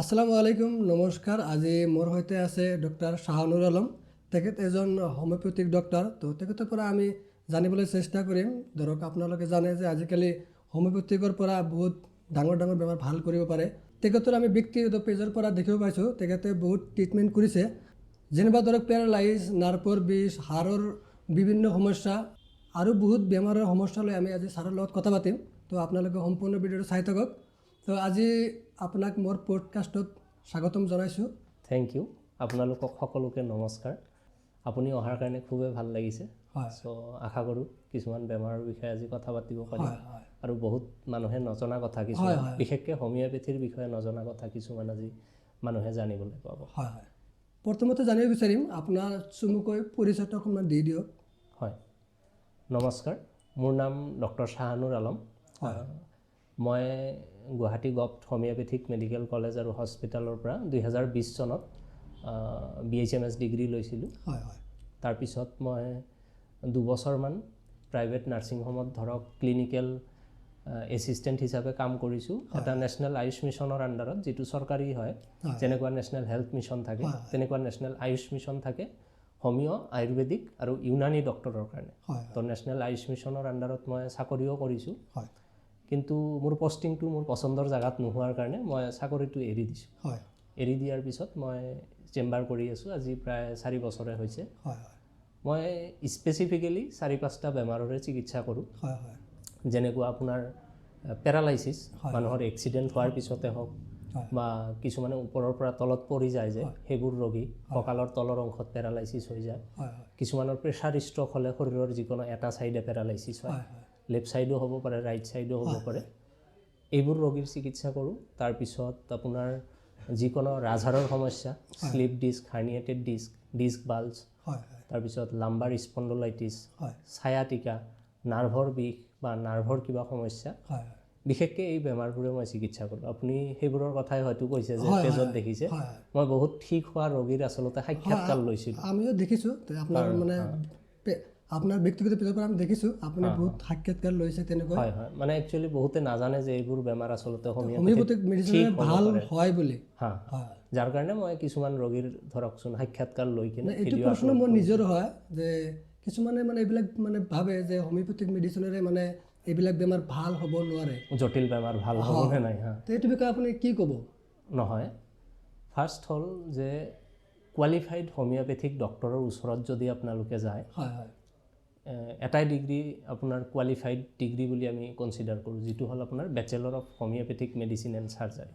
আসসালামু আলাইকুম নমস্কাৰ আজি মোৰ সৈতে আছে ডক্টৰ শাহানুৰ আলম তেখেত এজন হোমিওপ্যাথিক ডক্টৰ তো তেখেতৰ পৰা আমি জানিবলৈ চেষ্টা কৰিম ধৰক আপোনালোকে জানে যে আজিকালি হোমিওপ্যাথিকৰ পৰা বহুত ডাঙৰ ডাঙৰ বেমাৰ ভাল কৰিব পাৰে তেখেতৰ আমি ব্যক্তিগত পেজৰ পৰা দেখিব পাইছোঁ তেখেতে বহুত ট্ৰিটমেণ্ট কৰিছে যেনিবা ধৰক পেৰালাইজ নাৰ্ভৰ বিষ হাড়ৰ বিভিন্ন সমস্যা আৰু বহুত বেমাৰৰ সমস্যা লৈ আমি আজি ছাৰৰ লগত কথা পাতিম তো আপোনালোকে সম্পূৰ্ণ ভিডিঅ'টো চাই থাকক তো আজি আপোনাক মোৰ পডকাষ্টত স্বাগতম জনাইছোঁ। থেংক ইউ আপোনালোকক সকলোকে নমস্কাৰ। আপুনি অহাৰ কাৰণে খুবেই ভাল লাগিছে। চ' আশা কৰোঁ কিছুমান বেমাৰৰ বিষয়ে আজি কথা পাতিব পাৰিম আৰু বহুত মানুহে নজনা কথা কিছুমান বিশেষকৈ হোমিওপেথিৰ বিষয়ে নজনা কথা কিছুমান আজি মানুহে জানিবলৈ পাব। হয় হয় প্ৰথমতে জানিব বিচাৰিম আপোনাৰ চমুকৈ পৰিচয়টো অকণমান দি দিয়ক। হয় নমস্কাৰ, মোৰ নাম ডক্টৰ শাহানুৰ আলম। মই Guwahati govt homeopathic medical college আৰু হস্পিটেলৰ পৰা 2020 চনত BHMS ডিগ্ৰী লৈছিলোঁ। তাৰপিছত মই দুবছৰমান প্ৰাইভেট নাৰ্ছিং হোমত ধৰক ক্লিনিকেল এছিষ্টেণ্ট হিচাপে কাম কৰিছোঁ এটা নেশ্যনেল আয়ুষ মিছনৰ আণ্ডাৰত, যিটো চৰকাৰী হয়। যেনেকুৱা নেশ্যনেল হেল্থ মিছন থাকে তেনেকুৱা নেশ্যনেল আয়ুষ মিছন থাকে হোমিও আয়ুৰ্বেদিক আৰু ইউনানী ডক্টৰৰ কাৰণে। তো নেশ্যনেল আয়ুষ মিছনৰ আণ্ডাৰত মই চাকৰিও কৰিছোঁ, কিন্তু মোৰ পষ্টিংটো মোৰ পচন্দৰ জেগাত নোহোৱাৰ কাৰণে মই চাকৰিটো এৰি দিছোঁ। এৰি দিয়াৰ পিছত মই চেম্বাৰ কৰি আছোঁ আজি প্ৰায় 4 বছৰে হৈছে। মই স্পেচিফিকেলি 4-5টা বেমাৰৰে চিকিৎসা কৰোঁ, যেনেকুৱা আপোনাৰ পেৰালাইচিছ, মানুহৰ এক্সিডেণ্ট হোৱাৰ পিছতে হওক বা কিছুমানে ওপৰৰ পৰা তলত পৰি যায় যে সেইবোৰ ৰোগী, কঁকালৰ তলৰ অংশত পেৰালাইচিছ হৈ যায়। কিছুমানৰ প্ৰেছাৰ ষ্ট্ৰক হ'লে শৰীৰৰ যিকোনো এটা ছাইডে পেৰালাইচিছ হয়, লেফ্ট ছাইডো হ'ব পাৰে ৰাইট ছাইডো হ'ব পাৰে, এইবোৰ ৰোগীৰ চিকিৎসা কৰোঁ। তাৰপিছত আপোনাৰ যিকোনো ৰাজহাড়ৰ সমস্যা, স্লিপ ডিস্ক, হাৰ্নিয়েটেড ডিস্ক, ডিস্ক বাল্জ, তাৰপিছত লাম্বাৰ স্পণ্ডলাইটিছ, ছায়াটিকা, নাৰ্ভৰ বিষ বা নাৰ্ভৰ কিবা সমস্যা, বিশেষকৈ এই বেমাৰবোৰে মই চিকিৎসা কৰোঁ। আপুনি সেইবোৰৰ কথাই হয়তো কৈছে যে পেজত দেখিছে, মই বহুত ঠিক হোৱা ৰোগীৰ আচলতে সাক্ষাৎকাৰ লৈছিলোঁ। আমিও দেখিছোঁ আপোনাৰ মানে আপোনাৰ ব্যক্তিগত পেজৰ পৰা আমি দেখিছোঁ আপুনি বহুত সাক্ষাৎকাৰ লৈছে তেনেকৈ। হয় হয়, মানে একচুৱেলি বহুতে নাজানে যে এইবোৰ বেমাৰ আচলতে হোমিওপেথিক মেডিচিন ভাল হয় বুলি। যাৰ কাৰণে মই কিছুমান ৰোগীৰ ধৰকচোন সাক্ষাৎকাৰ লৈ কিনে এইটো প্ৰশ্ন মোৰ নিজৰ হয় যে কিছুমানে মানে এইবিলাক মানে ভাবে যে হোমিওপেথিক মেডিচিনেৰে মানে এইবিলাক বেমাৰ ভাল হ'ব নোৱাৰে, জটিল বেমাৰ ভাল হ'বনে নাই। তো এইটো বিষয়ে আপুনি কি ক'ব? নহয়, ফাৰ্ষ্ট হ'ল যে কোৱালিফাইড হোমিওপেথিক ডক্টৰৰ ওচৰত যদি আপোনালোকে যায়, এটাই ডিগ্ৰী আপোনাৰ কোৱালিফাইড ডিগ্ৰী বুলি আমি কনচিডাৰ কৰোঁ, যিটো হ'ল আপোনাৰ bachelor of homeopathic medicine and surgery.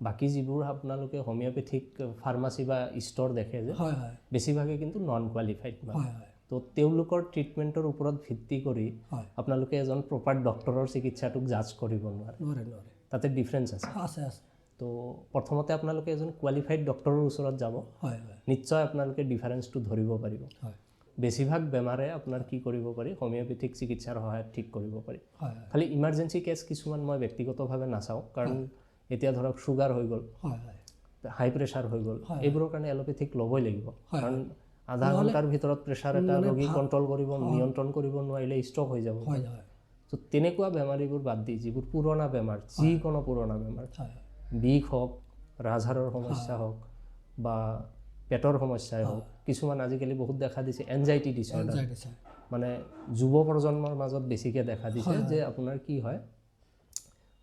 বাকী যিবোৰ আপোনালোকে হোমিওপেথিক ফাৰ্মাচী বা ষ্ট'ৰ দেখে যে বেছিভাগে কিন্তু নন কোৱালিফাইড মানুহ। তো তেওঁলোকৰ ট্ৰিটমেণ্টৰ ওপৰত ভিত্তি কৰি আপোনালোকে এজন প্ৰপাৰ ডক্টৰৰ চিকিৎসাটোক জাজ কৰিব নোৱাৰে, তাতে ডিফাৰেঞ্চ আছে। তো প্ৰথমতে আপোনালোকে এজন কোৱালিফাইড ডক্টৰৰ ওচৰত যাব, নিশ্চয় আপোনালোকে ডিফাৰেঞ্চটো ধৰিব পাৰিব। বেছিভাগ বেমাৰে আপোনাৰ কি কৰিব পাৰি, হোমিওপেথিক চিকিৎসাৰ সহায়ত ঠিক কৰিব পাৰি। খালি ইমাৰ্জেঞ্চি কেছ কিছুমান মই ব্যক্তিগতভাৱে নাচাওঁ, কাৰণ এতিয়া ধৰক চুগাৰ হৈ গ'ল, হাই প্ৰেছাৰ হৈ গ'ল, এইবোৰৰ কাৰণে এলোপেথিক ল'বই লাগিব, কাৰণ আধা ঘণ্টাৰ ভিতৰত প্ৰেছাৰ এটা ৰোগী কণ্ট্ৰল কৰিব নিয়ন্ত্ৰণ কৰিব নোৱাৰিলে ষ্ট্ৰক হৈ যাব। তো তেনেকুৱা বেমাৰীবোৰ বাদ দি যিবোৰ পুৰণা বেমাৰ, যিকোনো পুৰণা বেমাৰ, বিষ হওক, ৰাজহাড়ৰ সমস্যা হওক বা পেটৰ সমস্যাই হওক, কিছুমান আজিকালি বহুত দেখা দিছে এনজাইটি ডিছঅৰ্ডাৰ, মানে যুৱ প্ৰজন্মৰ মাজত বেছিকৈ দেখা দিছে যে আপোনাৰ কি হয়,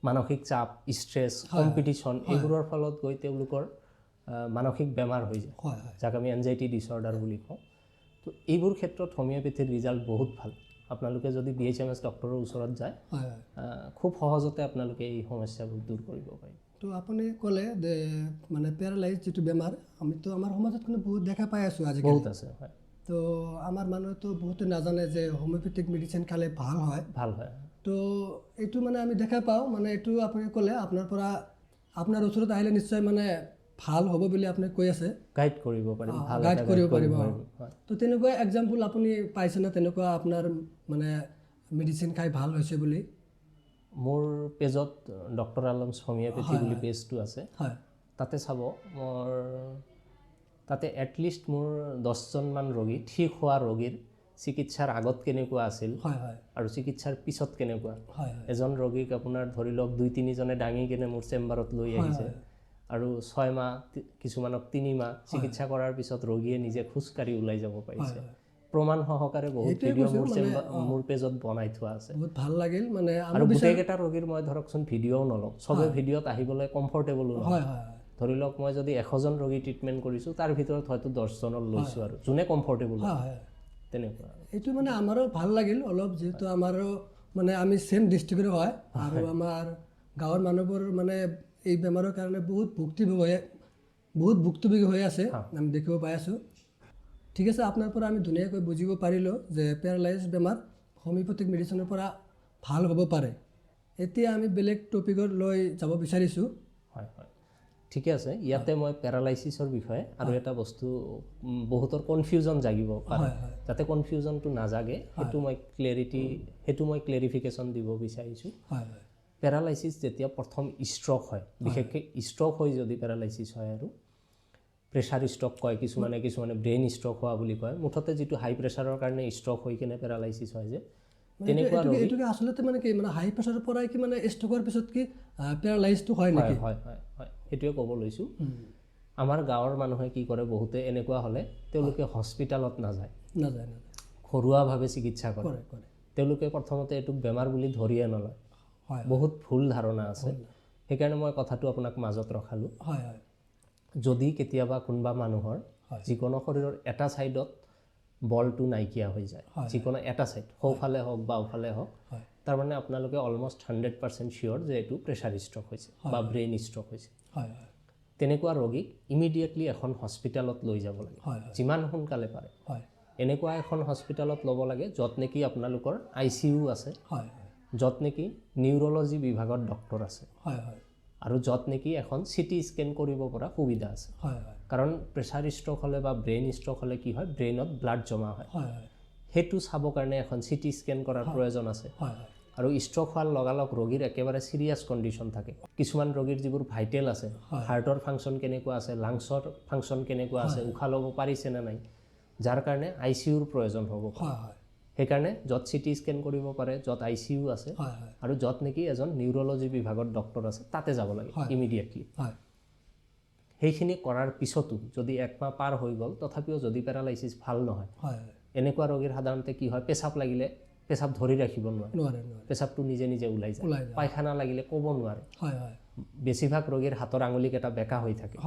মানসিক চাপ, ষ্ট্ৰেছ, কম্পিটিশ্যন, এইবোৰৰ ফলত গৈ তেওঁলোকৰ মানসিক বেমাৰ হৈ যায়, যাক আমি এনজাইটি ডিছঅৰ্ডাৰ বুলি কওঁ। তো এইবোৰ ক্ষেত্ৰত হোমিওপেথিৰ ৰিজাল্ট বহুত ভাল। আপোনালোকে যদি BHMS ডক্টৰৰ ওচৰত যায়, খুব সহজতে আপোনালোকে এই সমস্যাবোৰ দূৰ কৰিব পাৰিব। তো আপুনি ক'লে যে মানে পেৰালাইজ যিটো বেমাৰ আমিতো আমাৰ সমাজত কিন্তু বহুত দেখা পাই আছোঁ আজিকালি, বহুত আছে। তো আমাৰ মানুহেতো বহুতে নাজানে যে হোমিওপেথিক মেডিচিন খালে ভাল হয়। তো এইটো মানে আমি দেখা পাওঁ, মানে এইটো আপুনি ক'লে আপোনাৰ পৰা আপোনাৰ ওচৰত আহিলে নিশ্চয় মানে ভাল হ'ব বুলি আপুনি কৈ আছে, গাইড কৰিব পাৰিম, গাইড কৰিব পাৰিব। তো তেনেকুৱা এক্সাম্পল আপুনি পাইছেনে তেনেকুৱা আপোনাৰ মানে মেডিচিন খাই ভাল হৈছে বুলি? মোৰ পেজত ডক্টৰ আলমছ হোমিওপেথি বুলি পেজটো আছে, তাতে চাব মোৰ তাতে এটলিষ্ট মোৰ 10জনমান ৰোগী, ঠিক হোৱা ৰোগীৰ চিকিৎসাৰ আগত কেনেকুৱা আছিল আৰু চিকিৎসাৰ পিছত কেনেকুৱা। এজন ৰোগীক আপোনাৰ ধৰি লওক 2-3জনে দাঙি কিনে মোৰ চেম্বাৰত লৈ আহিছে, আৰু 6 মাহ কিছুমানক 3 মাহ চিকিৎসা কৰাৰ পিছত ৰোগীয়ে নিজে খোজকাঢ়ি ওলাই যাব পাৰিছে প্ৰমাণ সহকাৰে বহুত ভিডিঅ' মোৰ পেজত বনাই থোৱা আছে বহুত ভাল লাগিল মানে আৰু গোটেইকেইটা ৰোগীৰ মই ধৰকচোন ভিডিঅ'ও নলওঁ চবে ভিডিঅ'ত আহিবলৈ কমফৰ্টেবলো নহয় ধৰি লওক মই যদি 100জন ৰোগী ট্ৰিটমেণ্ট কৰিছোঁ তাৰ ভিতৰত হয়তো 10জনৰ লৈছোঁ আৰু যোনে কমফৰ্টেবল তেনেকুৱা এইটো মানে আমাৰো ভাল লাগিল অলপ যিহেতু আমাৰো মানে আমি চেম ডিষ্ট্ৰিক্টৰ হয় আৰু আমাৰ গাঁৱৰ মানুহবোৰ মানে এই বেমাৰৰ কাৰণে বহুত ভুক্তভোগী হৈ আছে আমি দেখিব পাই আছোঁ ঠিক আছে আপোনাৰ পৰা আমি ধুনীয়াকৈ বুজিব পাৰিলোঁ যে পেৰালাইজ বেমাৰ হোমিওপেথিক মেডিচিনৰ পৰা ভাল হ'ব পাৰে এতিয়া আমি বেলেগ টপিকত লৈ যাব বিচাৰিছোঁ হয় হয় ঠিকে আছে ইয়াতে মই পেৰালাইচিছৰ বিষয়ে আৰু এটা বস্তু বহুতৰ কনফিউজন জাগিব পাৰে যাতে কনফিউজনটো নাজাগে সেইটো মই ক্লেৰিফিকেশ্যন দিব বিচাৰিছোঁ পেৰালাইচিছ যেতিয়া প্ৰথম ষ্ট্ৰক হয় বিশেষকৈ ষ্ট্ৰক হৈ যদি পেৰালাইচিছ হয় আৰু প্ৰেছাৰ ষ্ট্ৰক কয় কিছুমানে ব্ৰেইন ষ্ট্ৰক হোৱা বুলি কয় মুঠতে যিটো হাই প্ৰেছাৰৰ কাৰণে ষ্ট্ৰক হৈ কিনে পেৰালাইচিছ হয় যে তেনেকুৱা এইটোকে আচলতে মানে কি মানে হাই প্ৰেছাৰৰ পৰাই কি মানে ষ্ট্ৰকৰ পিছত কি পেৰালাইজটো হয় নেকি হয় সেইটোৱে ক'ব লৈছোঁ আমাৰ গাঁৱৰ মানুহে কি কৰে বহুতে এনেকুৱা হ'লে তেওঁলোকে হস্পিটেলত নাযায় ঘৰুৱাভাৱে চিকিৎসা কৰে তেওঁলোকে প্ৰথমতে এইটোক বেমাৰ বুলি ধৰিয়ে নলয় বহুত ভুল ধাৰণা আছে সেইকাৰণে মই কথাটো আপোনাক মাজত ৰখালোঁ যদি কেতিয়াবা কোনোবা মানুহৰ যিকোনো শৰীৰৰ এটা ছাইডত বলটো নাইকিয়া হৈ যায় যিকোনো এটা ছাইড সোঁফালে হওক বাওঁফালে হওক তাৰমানে আপোনালোকে অলমষ্ট 100% চিয়'ৰ যে এইটো প্ৰেছাৰ ষ্ট্ৰক হৈছে বা ব্ৰেইন ষ্ট্ৰক হৈছে তেনেকুৱা ৰোগীক ইমিডিয়েটলি এখন হস্পিটেলত লৈ যাব লাগে যিমান সোনকালে পাৰে এনেকুৱা এখন হস্পিটেলত ল'ব লাগে য'ত নেকি আপোনালোকৰ ICU আছে য'ত নেকি নিউৰলজি বিভাগত ডক্টৰ আছে আৰু য'ত নেকি এখন CT স্কেন কৰিব পৰা সুবিধা আছে কাৰণ প্ৰেছাৰ ষ্ট্ৰক হ'লে বা ব্ৰেইন ষ্ট্ৰক হ'লে কি হয় ব্ৰেইনত ব্লাড জমা হয় সেইটো চাবৰ কাৰণে এখন CT স্কেন কৰাৰ প্ৰয়োজন আছে আৰু ষ্ট্ৰক হোৱাৰ লগালগ ৰোগীৰ একেবাৰে চিৰিয়াছ কণ্ডিশ্যন থাকে কিছুমান ৰোগীৰ যিবোৰ ভাইটেল আছে হাৰ্টৰ ফাংচন কেনেকুৱা আছে লাংছৰ ফাংচন কেনেকুৱা আছে উশাহ ল'ব পাৰিছে নে নাই যাৰ কাৰণে ICUৰ প্ৰয়োজন হ'ব সেইকাৰণে য'ত CT স্কেন কৰিব পাৰে য'ত ICU আছে আৰু য'ত নেকি এজন নিউৰলজি বিভাগত ডক্টৰ আছে তাতে যাব লাগে ইমিডিয়েটলি সেইখিনি কৰাৰ পিছতো যদি 1 মাহ পাৰ হৈ গ'ল তথাপিও যদি পেৰালাইচিছ ভাল নহয় এনেকুৱা ৰোগীৰ সাধাৰণতে কি হয় পেচাব লাগিলে পেচাব ধৰি ৰাখিব নোৱাৰে পেচাবটো নিজে নিজে ওলাই যায় পায়খানা লাগিলে ক'ব নোৱাৰে বেছিভাগ ৰোগীৰ হাতৰ আঙুলিকেইটা বেকা হৈ থাকে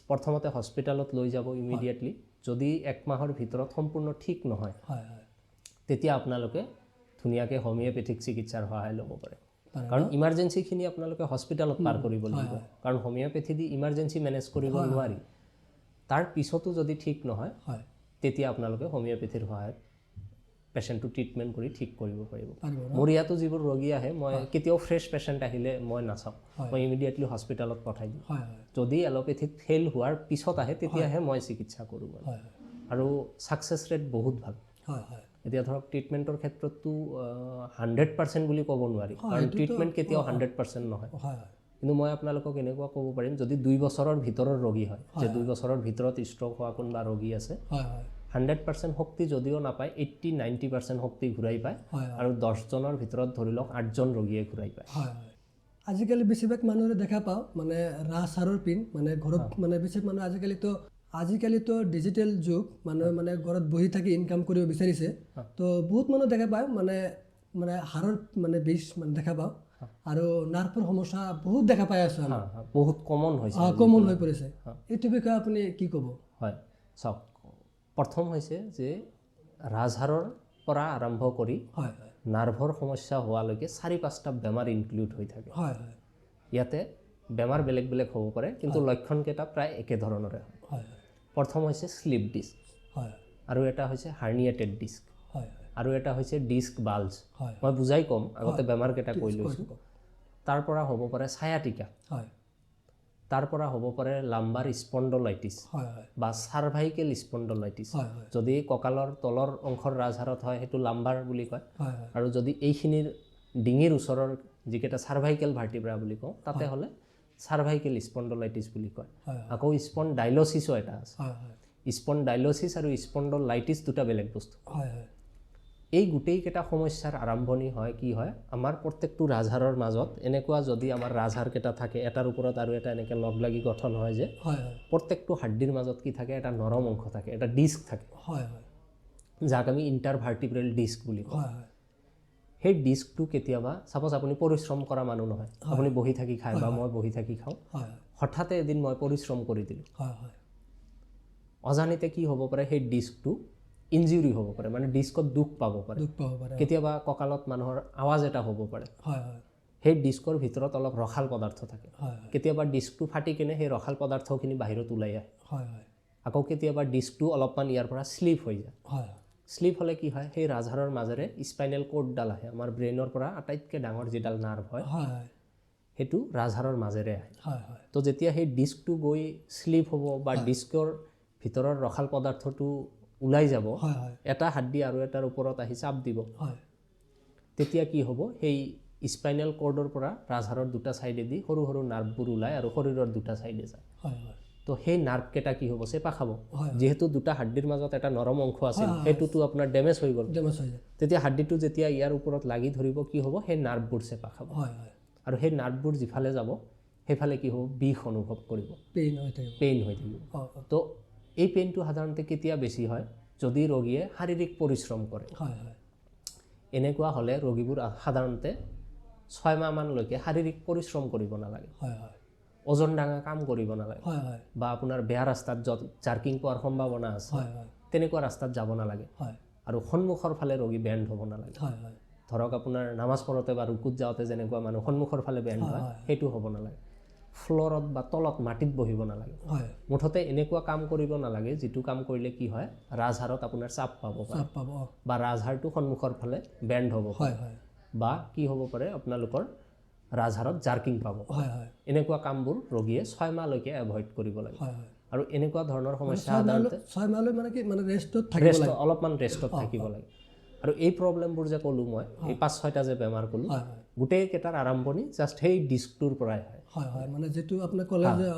প্ৰথমতে হস্পিটেলত লৈ যাব ইমিডিয়েটলি যদি 1 মাহৰ ভিতৰত সম্পূৰ্ণ ঠিক নহয় তেতিয়া আপোনালোকে ধুনীয়াকৈ হোমিওপেথিক চিকিৎসাৰ সহায় ল'ব পাৰে কাৰণ ইমাৰ্জেঞ্চিখিনি আপোনালোকে হস্পিটেলত পাৰ কৰিব লাগিব কাৰণ হোমিওপেথি দি ইমাৰ্জেঞ্চি মেনেজ কৰিব নোৱাৰি তাৰ পিছতো যদি ঠিক নহয় তেতিয়া আপোনালোকে হোমিওপেথিৰ সহায়ত পেচেণ্টটো ট্ৰিটমেণ্ট কৰি ঠিক কৰিব পাৰিব মোৰ ইয়াতো যিবোৰ ৰোগী আহে মই কেতিয়াও ফ্ৰেছ পেচেণ্ট আহিলে মই নাচাওঁ মই ইমিডিয়েটলি হস্পিটেলত পঠাই দিওঁ যদি এলোপেথিক ফেইল হোৱাৰ পিছত আহে তেতিয়াহে মই চিকিৎসা কৰোঁ আৰু ছাকচেছ ৰেট বহুত ভাল এতিয়া ধৰক ট্ৰিটমেণ্টৰ ক্ষেত্ৰততো 100% বুলি ক'ব নোৱাৰি কাৰণ ট্ৰিটমেণ্ট কেতিয়াও 100% নহয় কিন্তু মই আপোনালোকক এনেকুৱা ক'ব পাৰিম যদি 2 বছৰৰ ভিতৰৰ ৰোগী হয় যে 2 বছৰৰ ভিতৰত ষ্ট্ৰক হোৱা কোনোবা ৰোগী আছে 100% শক্তি যদিও নাপায় 80-90% শক্তি ঘূৰাই পায় আৰু 10জনৰ ভিতৰত ধৰি লওক 8জন ৰোগীয়ে ঘূৰাই পায় আজিকালি বেছিভাগ মানুহৰে দেখা পাওঁ মানে ৰাজহাড়ৰ পিন মানে ঘৰত মানে বেছিভাগ মানুহ আজিকালিতো ডিজিটেল যুগ মানুহে মানে ঘৰত বহি থাকি ইনকাম কৰিব বিচাৰিছে তো বহুত মানুহ দেখা পায় মানে হাড়ৰ মানে বিষ মানে দেখা পাওঁ আৰু নাৰ্ভৰ সমস্যা বহুত দেখা পাই আছোঁ বহুত কমন হৈ পৰিছে এইটো বিষয়ে আপুনি কি ক'ব হয় চাওক প্ৰথম হৈছে যে ৰাজহাড়ৰ পৰা আৰম্ভ কৰি নাৰ্ভৰ সমস্যা হোৱালৈকে 4-5টা বেমাৰ ইনক্লুড হৈ থাকে ইয়াতে বেমাৰ বেলেগ বেলেগ হ'ব পাৰে কিন্তু লক্ষণকেইটা প্ৰায় একে ধৰণৰে হয় প্ৰথম হৈছে স্লিপ ডিস্ক আৰু এটা হৈছে হাৰ্নিয়েটেড ডিস্ক আৰু এটা হৈছে ডিস্ক বাল্জ মই বুজাই ক'ম আগতে বেমাৰকেইটা কৈ লৈছোঁ তাৰ পৰা হ'ব পাৰে ছায়াটিকা তাৰ পৰা হ'ব পাৰে লাম্বাৰ স্পণ্ডলাইটিছ বা চাৰ্ভাইকেল স্পণ্ডলাইটিছ যদি কঁকালৰ তলৰ অংশৰ ৰাজহাড়ত হয় সেইটো লাম্বাৰ বুলি কয় আৰু যদি এইখিনিৰ ডিঙিৰ ওচৰৰ যিকেইটা চাৰ্ভাইকেল ভাৰ্টিব্ৰা বুলি কওঁ তাতে হ'লে চাৰ্ভাইকেল স্পণ্ডলাইটিছ বুলি কয় আকৌ স্পণ্ডাইলচিছো এটা আছে স্পণ্ডাইলচিছ আৰু স্পণ্ডলাইটিছ দুটা বেলেগ বস্তু এই গোটেইকেইটা সমস্যাৰ আৰম্ভণি হয় কি হয় আমাৰ প্ৰত্যেকটো ৰাজহাড়ৰ মাজত এনেকুৱা যদি আমাৰ ৰাজহাড়কেইটা থাকে এটাৰ ওপৰত আৰু এটা এনেকৈ লগ লাগি গঠন হয় যে হয় হয় প্ৰত্যেকটো হাড্ডিৰ মাজত কি থাকে এটা নৰম অংশ থাকে এটা ডিস্ক থাকে হয় হয় যাক আমি ইণ্টাৰভাৰ্টিব্ৰেল ডিস্ক বুলি কওঁ হয় হয় সেই ডিস্কটো কেতিয়াবা ছাপ'জ আপুনি পৰিশ্ৰম কৰা মানুহ নহয় আপুনি বহি থাকি খায় বা মই বহি থাকি খাওঁ হয় হঠাতে এদিন মই পৰিশ্ৰম কৰি দিলোঁ হয় হয় অজানিতে কি হ'ব পাৰে সেই ডিস্কটো ইনজুৰি হ'ব পাৰে মানে ডিস্কত দুখ পাব পাৰে দুখ পাব পাৰে কেতিয়াবা কঁকালত মানুহৰ আৱাজ এটা হ'ব পাৰে হয় হয় সেই ডিস্কৰ ভিতৰত অলপ ৰসাল পদাৰ্থ থাকে হয় হয় কেতিয়াবা ডিস্কটো ফাটি কিনে সেই ৰসাল পদাৰ্থখিনি বাহিৰত ওলাই আহে হয় হয় আকৌ কেতিয়াবা ডিস্কটো অলপমান ইয়াৰ পৰা শ্লিপ হৈ যায় হয় শ্লিপ হ'লে কি হয় সেই ৰাজহাড়ৰ মাজেৰে স্পাইনেল কৰ্ডডাল আহে আমাৰ ব্ৰেইনৰ পৰা আটাইতকৈ ডাঙৰ যিডাল নাৰ্ভ হয় হয় হয় সেইটো ৰাজহাড়ৰ মাজেৰে আহে হয় হয় তো যেতিয়া সেই ডিস্কটো গৈ শ্লিপ হ'ব বা ডিস্কৰ ভিতৰৰ ৰসাল পদাৰ্থটো ওলাই যাব হয় হয় এটা হাড্ডি আৰু এটাৰ ওপৰত আহি চাপ দিব হয় তেতিয়া কি হ'ব সেই স্পাইনেল কৰ্ডৰ পৰা ৰাজহাড়ৰ দুটা ছাইডেদি সৰু সৰু নাৰ্ভবোৰ ওলায় আৰু শৰীৰৰ দুটা ছাইডে যায় হয় হয় তো সেই নাৰ্ভকেইটা কি হ'ব চেপা খাব হয়। যিহেতু দুটা হাড্ডিৰ মাজত এটা নৰম অংশ আছিল সেইটোতো আপোনাৰ ডেমেজ হৈ গ'ল ডেমেজ হৈ যায় তেতিয়া হাড্ডিটো যেতিয়া ইয়াৰ ওপৰত লাগি ধৰিব কি হ'ব সেই নাৰ্ভবোৰ চেপা খাব হয় হয় আৰু সেই নাৰ্ভবোৰ যিফালে যাব সেইফালে কি হ'ব বিষ অনুভৱ কৰিব পেইন হৈ থাকিব পেইন হৈ থাকিব তো এই পেইনটো সাধাৰণতে কেতিয়া বেছি হয় যদি ৰোগীয়ে শাৰীৰিক পৰিশ্ৰম কৰে হয় হয় এনেকুৱা হ'লে ৰোগীবোৰ সাধাৰণতে 6 মাহমানলৈকে শাৰীৰিক পৰিশ্ৰম কৰিব নালাগে হয় হয় ওজন ডাঙা কাম কৰিব নালাগে হয় হয় বা আপোনাৰ বেয়া ৰাস্তাত য'ত জাৰ্কিং পোৱাৰ সম্ভাৱনা আছে হয় হয় তেনেকুৱা ৰাস্তাত যাব নালাগে হয় আৰু সন্মুখৰ ফালে ৰোগী বেণ্ড হ'ব নালাগে হয় হয় ধৰক আপোনাৰ নামাজ পঢ়োতে বা ৰুকুত যাওঁতে যেনেকুৱা মানুহ সন্মুখৰ ফালে বেণ্ড হয় সেইটো হ'ব নালাগে ফ্ল'ৰত বা তলত মাটিত বহিব নালাগে হয় মুঠতে এনেকুৱা কাম কৰিব নালাগে যিটো কাম কৰিলে কি হয় ৰাজহাড়ত আপোনাৰ চাপ পাব পাৰে চাপ পাব বা ৰাজহাড়টো সন্মুখৰ ফালে বেণ্ড হ'ব পাৰে হয় হয় বা কি হ'ব পাৰে আপোনালোকৰ ৰাজহাড়ত জাৰ্কিং পাব হয় হয় এনেকুৱা কামবোৰ ৰোগীয়ে 6 মাহলৈকে এভইড কৰিব লাগে হয় হয় আৰু এনেকুৱা ধৰণৰ সমস্যা সাধাৰণতে 6 মাহলৈ মানে কি মানে ৰেষ্টত থাকিব ৰেষ্ট লাগে অলপমান ৰেষ্টত থাকিব লাগে আৰু এই প্ৰব্লেমবোৰ যে ক'লোঁ মই এই 5-6টা যে বেমাৰ ক'লোঁ হয় হয় গোটেইকেইটাৰ আৰম্ভণি জাষ্ট সেই ডিস্কটোৰ পৰাই হয় হয় হয় মানে যিটো আপুনি ক'লে যে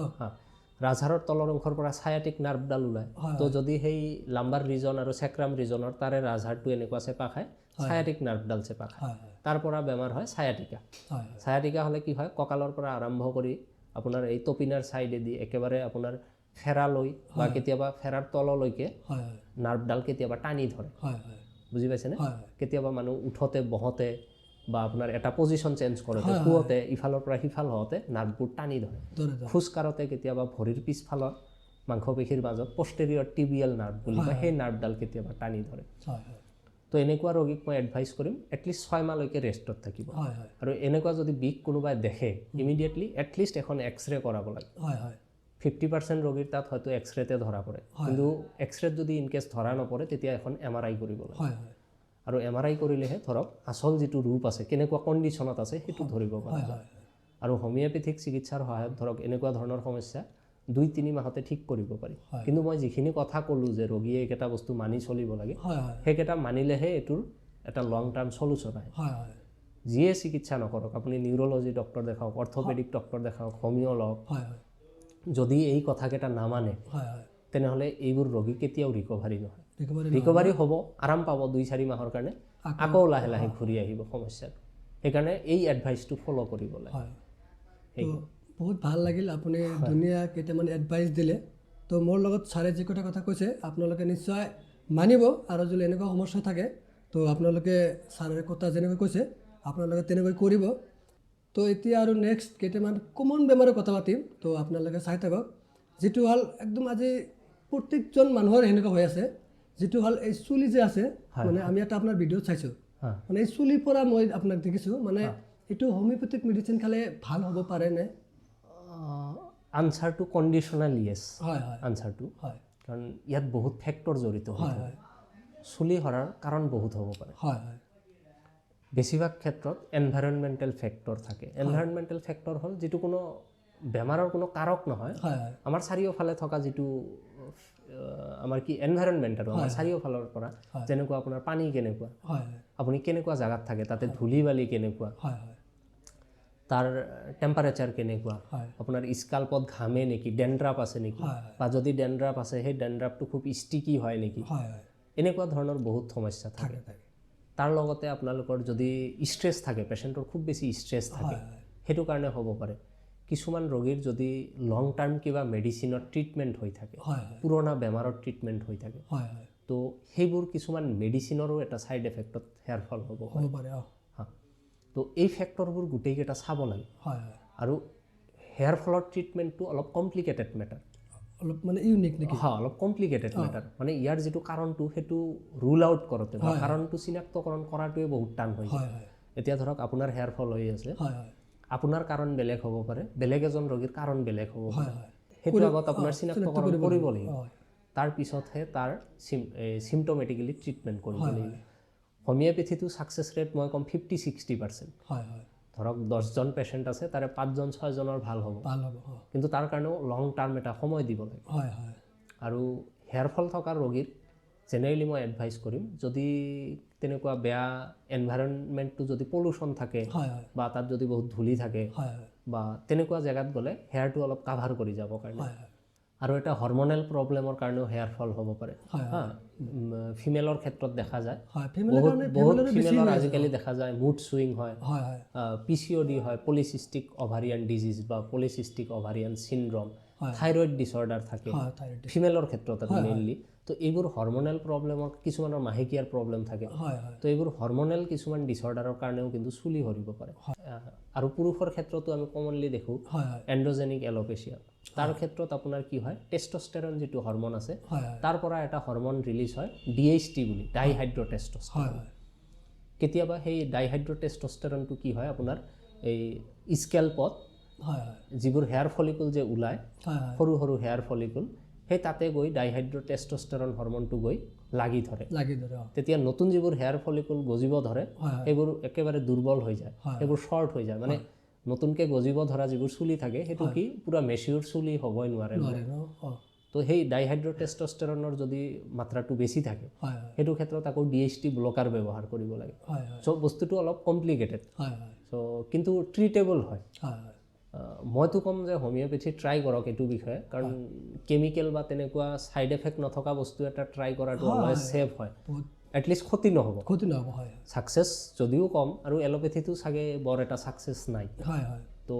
ৰাজহাড়ৰ তলৰ অংশৰ পৰা ছায়াটিক নাৰ্ভডাল ওলায় তো যদি সেই লাম্বাৰ ৰিজন আৰু চেক্ৰাম ৰিজনৰ তাৰে ৰাজহাড়টো এনেকুৱা চেপা খায় ছায়াটিক নাৰ্ভডাল চেপা খায় হয় হয় তাৰ পৰা বেমাৰ হয় ছায়াটিকা হয় ছায়াটিকা হ'লে কি হয় কঁকালৰ পৰা আৰম্ভ কৰি আপোনাৰ এই টপিনাৰ ছাইডেদি একেবাৰে আপোনাৰ ফেৰালৈ বা কেতিয়াবা ফেৰাৰ তললৈকে হয় হয় নাৰ্ভডাল কেতিয়াবা টানি ধৰে হয় হয় বুজি পাইছেনে হয় কেতিয়াবা মানুহ উঠোতে বহোতে বা আপোনাৰ এটা পজিশ্যন চেঞ্জ কৰোঁতে শুওঁতে ইফালৰ পৰা সিফাল হওঁতে নাৰ্ভবোৰ টানি ধৰে খোজ কাঢ়োতে কেতিয়াবা ভৰিৰ পিছফালৰ মাংসপেশীৰ মাজত পষ্টেৰিয়ৰ টিবিয়েল নাৰ্ভ বুলি কয় সেই নাৰ্ভডাল কেতিয়াবা টানি ধৰে হয় হয় তো এনেকুৱা ৰোগীক মই এডভাইচ কৰিম এটলিষ্ট 6 মাহলৈকে ৰেষ্টত থাকিব হয় হয় আৰু এনেকুৱা যদি বিষ কোনোবাই দেখে ইমিডিয়েটলি এটলিষ্ট এখন এক্সৰে কৰাব লাগে হয় হয় 50% ৰোগীৰ তাত হয়তো এক্সৰেতে ধৰা পৰে কিন্তু এক্সৰেত যদি ইনকেছ ধৰা নপৰে তেতিয়া এখন MRI কৰিব লাগে হয় হয় আৰু MRI কৰিলেহে ধৰক আচল যিটো ৰূপ আছে কেনেকুৱা কণ্ডিশ্যনত আছে সেইটো ধৰিব পৰা যায় আৰু হোমিঅ'পেথিক চিকিৎসাৰ সহায়ত ধৰক এনেকুৱা ধৰণৰ সমস্যা 2-3 মাহতে ঠিক কৰিব পাৰি কিন্তু মই যিখিনি কথা ক'লোঁ যে ৰোগীয়ে এইকেইটা বস্তু মানি চলিব লাগে হয় হয় সেইকেইটা মানিলেহে এইটোৰ এটা লং টাৰ্ম চলুশ্যন আহে হয় হয় যিয়ে চিকিৎসা নকৰক আপুনি নিউৰলজি ডক্টৰ দেখাওক অৰ্থপেডিক ডক্টৰ দেখাওক হোমিঅ' লওক হয় হয় যদি এই কথাকেইটা নামানে হয় হয় তেনেহ'লে এইবোৰ ৰোগী কেতিয়াও ৰিকভাৰী নহয় ৰিকভাৰী ৰিকভাৰী হ'ব আৰাম পাব 2-4 মাহৰ কাৰণে আকৌ লাহে লাহে ঘূৰি আহিব সমস্যাটো সেইকাৰণে এই এডভাইচটো ফ'ল' কৰিব লাগে হয় তো বহুত ভাল লাগিল আপুনি ধুনীয়া কেইটামান এডভাইচ দিলে তো মোৰ লগত ছাৰে যি কথা কৈছে আপোনালোকে নিশ্চয় মানিব আৰু যদি এনেকুৱা সমস্যা থাকে তো আপোনালোকে ছাৰৰ কথা যেনেকৈ কৈছে আপোনালোকে তেনেকৈ কৰিব তো এতিয়া আৰু নেক্সট কেইটামান কমন বেমাৰৰ কথা পাতিম তো আপোনালোকে চাই থাকক যিটো হ'ল একদম আজি প্ৰত্যেকজন মানুহৰ এনেকুৱা হৈ আছে যিটো হ'ল এই চুলি যে আছে মানে আমি এটা আপোনাৰ ভিডিঅ'ত চাইছোঁ মানে এই চুলিৰ পৰা মই আপোনাক দেখিছোঁ মানে এইটো হোমিঅ'পেথিক মেডিচিন খালে ভাল হ'ব পাৰে নে আনচাৰটো কণ্ডিশ্যনেল য়েছ হয় হয় আনচাৰটো হয় কাৰণ ইয়াত বহুত ফেক্টৰ জড়িত হৈ থাকে চুলি সৰাৰ কাৰণ বহুত হ'ব পাৰে হয় হয় বেছিভাগ ক্ষেত্ৰত এনভাইৰনমেণ্টেল ফেক্টৰ থাকে এনভাইৰনমেণ্টেল ফেক্টৰ হ'ল যিটো কোনো বেমাৰৰ কোনো কাৰক নহয় হয় হয় আমাৰ চাৰিওফালে থকা যিটো আমাৰ কি এনভাইৰনমেণ্ট আৰু আমাৰ চাৰিওফালৰ পৰা যেনেকুৱা আপোনাৰ পানী কেনেকুৱা হয় আপুনি কেনেকুৱা জাগাত থাকে তাতে ধূলি বালি কেনেকুৱা হয় হয় তাৰ টেম্পাৰেচাৰ কেনেকুৱা হয় আপোনাৰ স্কাল্পত ঘামে নেকি ডেণ্ড্ৰাফ আছে নেকি বা যদি ডেণ্ড্ৰাফ আছে সেই ডেণ্ড্ৰাফটো খুব ষ্টিকি হয় নেকি হয় হয় এনেকুৱা ধৰণৰ বহুত সমস্যা থাকে থাকে তো তাৰ লগতে আপোনালোকৰ যদি ষ্ট্ৰেছ থাকে, পেচেণ্টৰ খুব বেছি ষ্ট্ৰেছ থাকে, সেইটো কাৰণে হ'ব পাৰে। কিছুমান ৰোগীৰ যদি লং টাৰ্ম কিবা মেডিচিনৰ ট্ৰিটমেণ্ট হৈ থাকে, পুৰণা বেমাৰৰ ট্ৰিটমেণ্ট হৈ থাকে, তো সেইবোৰ কিছুমান মেডিচিনৰো এটা ছাইড এফেক্টত হেয়াৰ ফল হ'ব পাৰে। তো এই ফেক্টৰবোৰ গোটেইকেইটা চাব লাগে। আৰু হেয়াৰ ফলৰ ট্ৰিটমেণ্টটো অলপ কমপ্লিকেটেড মেটাৰ, অলপ মানে ইউনিক নেকি? অলপ কমপ্লিকেটেড মেটাৰ। মানে ইয়াৰ যিটো কাৰণটো সেইটো ৰুল আউট কৰোঁতে বা কাৰণটো চিনাক্তকৰণ কৰাটোৱে বহুত টান হৈ যায়। এতিয়া ধৰক আপোনাৰ হেয়াৰ ফল হৈ আছে, আপোনাৰ কাৰণ বেলেগ হ'ব পাৰে, বেলেগ এজন ৰোগীৰ কাৰণ বেলেগ হ'ব পাৰে। সেইটো আগত আপোনাৰ চিনাক্তকৰণ কৰিব লাগিব, তাৰপিছতহে তাৰ চিমটমেটিকেলি ট্ৰিটমেণ্ট কৰিব লাগিব। হোমিঅ'পেথিটো ছাকচেছ ৰেট মই ক'ম 50-60%। ধৰক 10জন পেচেণ্ট আছে, তাৰে 5জন 6জনৰ ভাল হ'ব, কিন্তু তাৰ কাৰণেও লং টাৰ্ম এটা সময় দিব লাগে। আৰু হেয়াৰ ফল থকা ৰোগীৰ জেনেৰেলি মই এডভাইচ কৰিম, যদি তেনেকুৱা বেয়া এনভাইৰনমেণ্টটো যদি পলিউশ্যন থাকে বা তাত যদি বহুত ধূলি থাকে বা তেনেকুৱা জেগাত গ'লে হেয়াৰটো অলপ কাভাৰ কৰি যাবৰ কাৰণে। আৰু এটা হৰমনেল প্ৰব্লেমৰ কাৰণেও হেয়াৰ ফল হ'ব পাৰে। ফিমেলৰ ক্ষেত্ৰত দেখা যায়, বহুত ফিমেলৰ আজিকালি দেখা যায় মুড চুইং হয়, PCOD হয়, পলিচিষ্টিক অভাৰিয়ান ডিজিজ বা polycystic ovarian syndrome, thyroid disorder থাকে ফিমেলৰ ক্ষেত্ৰত আৰু মেইনলি। তো এইবোৰ হৰমনেল প্ৰব্লেমৰ, কিছুমানৰ মাহেকীয়াৰ প্ৰব্লেম থাকে, তো এইবোৰ হৰমনেল কিছুমান ডিছঅৰ্ডাৰৰ কাৰণেও কিন্তু চুলি সৰিব পাৰে। আৰু পুৰুষৰ ক্ষেত্ৰতো আমি কমনলি দেখোঁ এণ্ড্ৰজেনিক এল'পেচিয়া। তাৰ ক্ষেত্ৰত আপোনাৰ কি হয়, টেষ্টষ্টেৰন যিটো হৰমন আছে, তাৰ পৰা এটা হৰমন ৰিলিজ হয় DHT বুলি, ডাইহাইড্ৰটেষ্টষ্টেৰন। কেতিয়াবা সেই ডাইহাইড্ৰটেষ্টষ্টেৰনটো কি হয়, আপোনাৰ এই স্কেল্পত যিবোৰ হেয়াৰ ফলিকুল যে ওলায়, সৰু সৰু হেয়াৰ ফলিকুল, সেই তাতে গৈ ডাইহাইড্ৰটেষ্টষ্টেৰন হৰমনটো গৈ লাগি ধৰে। তেতিয়া নতুন যিবোৰ হেয়াৰ ফলিকুল গজিব ধৰে, সেইবোৰ একেবাৰে দুৰ্বল হৈ যায়, সেইবোৰ শ্বৰ্ট হৈ যায়। মানে নতুনকৈ গজিব ধৰা যিবোৰ চুলি থাকে, সেইটো কি পূৰা মেচিয়ৰ চুলি হ'বই নোৱাৰে। তো সেই ডাইহাইড্ৰটেষ্টষ্টেৰনৰ যদি মাত্ৰাটো বেছি থাকে, সেইটো ক্ষেত্ৰত আকৌ DHT ব্লকাৰ ব্যৱহাৰ কৰিব লাগে। চ' বস্তুটো অলপ কমপ্লিকেটেড, চ' কিন্তু ট্ৰিটেবল হয়। মইতো ক'ম যে হোমিঅ'পেথি ট্ৰাই কৰক এইটো বিষয়ে, কাৰণ কেমিকেল বা তেনেকুৱা ছাইড এফেক্ট নথকা বস্তু এটা ট্ৰাই কৰাটো অলৱেজ ছেফ হয়, এটলিষ্ট ক্ষতি নহ'ব। ছাকচেছ যদিও কম, আৰু এল'পেথিটো চাগে বৰ এটা ছাকচেছ নাই, তো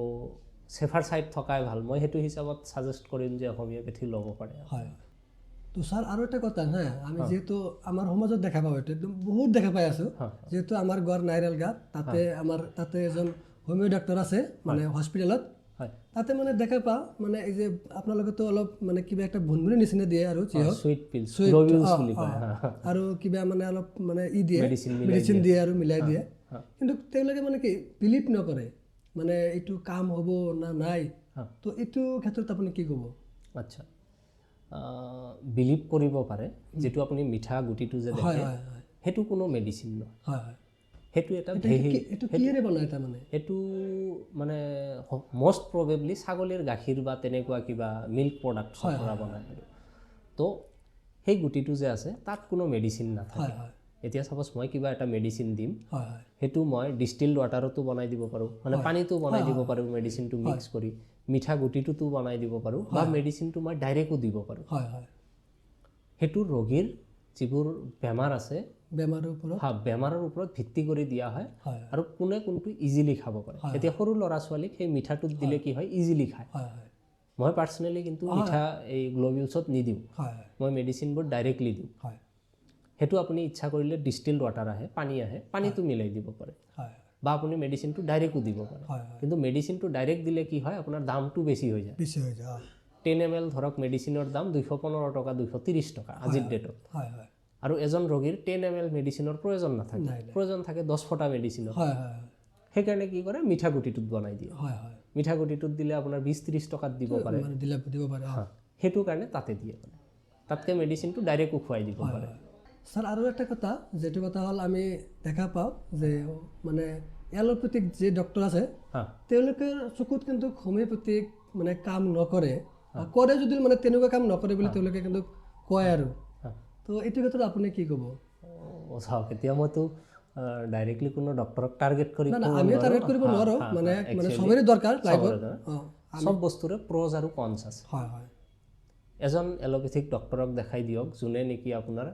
ছেফাৰ ছাইড থকাই ভাল। মই সেইটো হিচাপত ছাজেষ্ট কৰিম যে হোমিঅ'পেথি ল'ব পাৰে। তো ছাৰ আৰু এটা কথা, আমি যিহেতু আমাৰ সমাজত দেখা পাওঁ, এইটো একদম বহুত দেখা পাই আছোঁ, যিহেতু আমাৰ গড় নাইৰাল গাঁত, তাতে এজন হোমিঅ' ডাক্তৰ আছে, মানে হস্পিটেলত, তাতে মানে দেখা পাওঁ, মানে এই যে আপোনালোকেতো অলপ মানে কিবা একটা ভুনভুনি নিচিনা দিয়ে, আৰু আৰু কিবা মানে অলপ মানে দিয়ে, মেডিচিন দিয়ে আৰু মিলাই দিয়ে, কিন্তু তেওঁলোকে মানে কি বিলিভ নকৰে, মানে এইটো কাম হ'ব না নাই। তো এইটো ক্ষেত্ৰত আপুনি কি ক'ব? আচ্ছা, বিলিভ কৰিব পাৰে। যিটো আপুনি মিঠা গুটিটো যে দেখে, সেইটো কোনো মেডিচিন নহয়, সেইটো এটা সেইটো মানে মষ্ট প্ৰবেবলি ছাগলীৰ গাখীৰ বা তেনেকুৱা কিবা মিল্ক প্ৰডাক্টছৰ পৰা বনায়। তো সেই গুটিটো যে আছে, তাত কোনো মেডিচিন নাথাকে। এতিয়া চাপ'জ মই কিবা এটা মেডিচিন দিম, সেইটো মই ডিষ্টিল্ড ৱাটাৰতো বনাই দিব পাৰোঁ, মানে পানীটো বনাই দিব পাৰোঁ মেডিচিনটো মিক্স কৰি, মিঠা গুটিটোতো বনাই দিব পাৰোঁ, বা মেডিচিনটো মই ডাইৰেক্টো দিব পাৰোঁ। সেইটো ৰোগীৰ যিবোৰ বেমাৰ আছে, বেমাৰৰ ওপৰত ভিত্তি কৰি দিয়া হয়, আৰু কোনে কোনটো ইজিলি খাব পাৰে। এতিয়া সৰু ল'ৰা ছোৱালীক সেই মিঠাটোত দিলে কি হয়, ইজিলি খায়। মই পাৰ্চনেলি কিন্তু মিঠা এই গ্ল'বিউলছত নিদিওঁ, মই মেডিচিনবোৰ ডাইৰেক্টলি দিওঁ। সেইটো আপুনি ইচ্ছা কৰিলে ডিষ্টিল্ড ৱাটাৰ আহে, পানীটো মিলাই দিব পাৰে, বা আপুনি মেডিচিনটো ডাইৰেক্টো দিব পাৰে। কিন্তু মেডিচিনটো ডাইৰেক্ট দিলে কি হয়, আপোনাৰ দামটো বেছি হৈ যায়। 10 ml ধৰক মেডিচিনৰ দাম 215 টকা, 230 টকা আজিৰ ডেটত। আৰু এজন ৰোগীৰ 10 ml মেডিচিনৰ প্ৰয়োজন নাথাকে, প্ৰয়োজন থাকে 10 ফটা মেডিচিনৰ। সেইকাৰণে কি কৰে, মিঠা গুটিটোত বনাই দিয়ে। মিঠা গুটিটোত দিলে আপোনাৰ 20-30 টকাত দিব পাৰে, সেইটো কাৰণে তাতে দিয়ে, মানে তাতকৈ মেডিচিনটো ডাইৰেক্টো খুৱাই দিব পাৰে। ছাৰ আৰু এটা কথা, যিটো কথা হ'ল আমি দেখা পাওঁ যে মানে এল'পেথিক যি ডক্টৰ আছে, তেওঁলোকে চকুত কিন্তু হোমিঅ'পেথিক মানে কাম নকৰে, কৰে যদিও মানে তেনেকুৱা কাম নকৰে বুলি তেওঁলোকে কিন্তু কয় আৰু। তো এইটো ক্ষেত্ৰত আপুনি কি ক'ব? চাওক, এতিয়া মইতো ডাইৰেক্টলি কোনো ডক্টৰক টাৰ্গেট কৰি আমিও টাৰ্গেট কৰিব নোৱাৰোঁ, মানে চবৰে দৰকাৰ, চব বস্তুৰে প্ৰ'জ আৰু কনছ আছে। এজন এল'পেথিক ডক্টৰক দেখাই দিয়ক, যোনে নেকি আপোনাৰ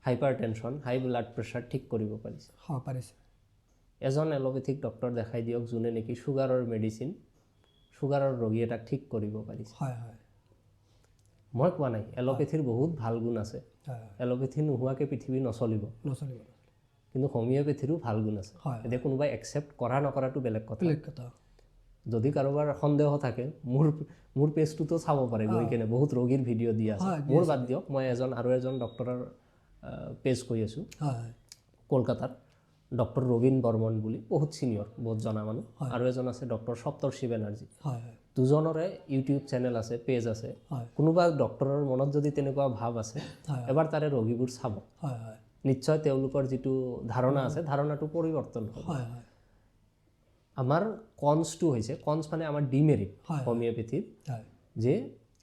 হাইপাৰ টেনশ্যন, হাই ব্লাড প্ৰেছাৰ ঠিক কৰিব পাৰিছে। হয় পাৰিছে। এজন এলোপেথিক ডক্টৰ দেখাই দিয়ক যোনে নেকি ছুগাৰৰ মেডিচিন, ছুগাৰৰ ৰোগী এটাক ঠিক কৰিব পাৰিছে। হয় হয় মই কোৱা নাই, এলোপেথিৰ বহুত ভাল গুণ আছে। হয় এলোপেথি নোহোৱাকৈ পৃথিৱী নচলিব, নচলিব। কিন্তু হোমিঅ'পেথিৰো ভাল গুণ আছে। হয় এতিয়া কোনোবাই একচেপ্ট কৰা নকৰাটো বেলেগ কথা। বেলেগ কথা। যদি কাৰোবাৰ সন্দেহ থাকে, মোৰ পেজটোতো চাব পাৰে গৈ কেনে, বহুত ৰোগীৰ ভিডিঅ' দি আছে। মোৰ বাদ দিয়ক, মই আৰু এজন ডক্টৰৰ পেজ কৈ আছোঁ, হয় কলকাতাৰ ডক্টৰ ৰবীন বৰ্মন বুলি, বহুত ছিনিয়ৰ, বহুত জনা মানুহ। আৰু এজন আছে ডক্টৰ সপ্তৰ্ষি বেনাৰ্জী। হয় হয় দুজনৰে ইউটিউব চেনেল আছে, পেজ আছে। হয় কোনোবা ডক্টৰৰ মনত যদি তেনেকুৱা ভাৱ আছে, হয় এবাৰ তাৰে ৰোগীবোৰ চাব, হয় হয় নিশ্চয় তেওঁলোকৰ যিটো ধাৰণা আছে, ধাৰণাটো পৰিৱৰ্তন হ'ব। হয় হয় আমাৰ কনছটো হৈছে, কনছ মানে আমাৰ ডিমেৰিট হয় হোমিঅ'পেথিৰ, হয় যে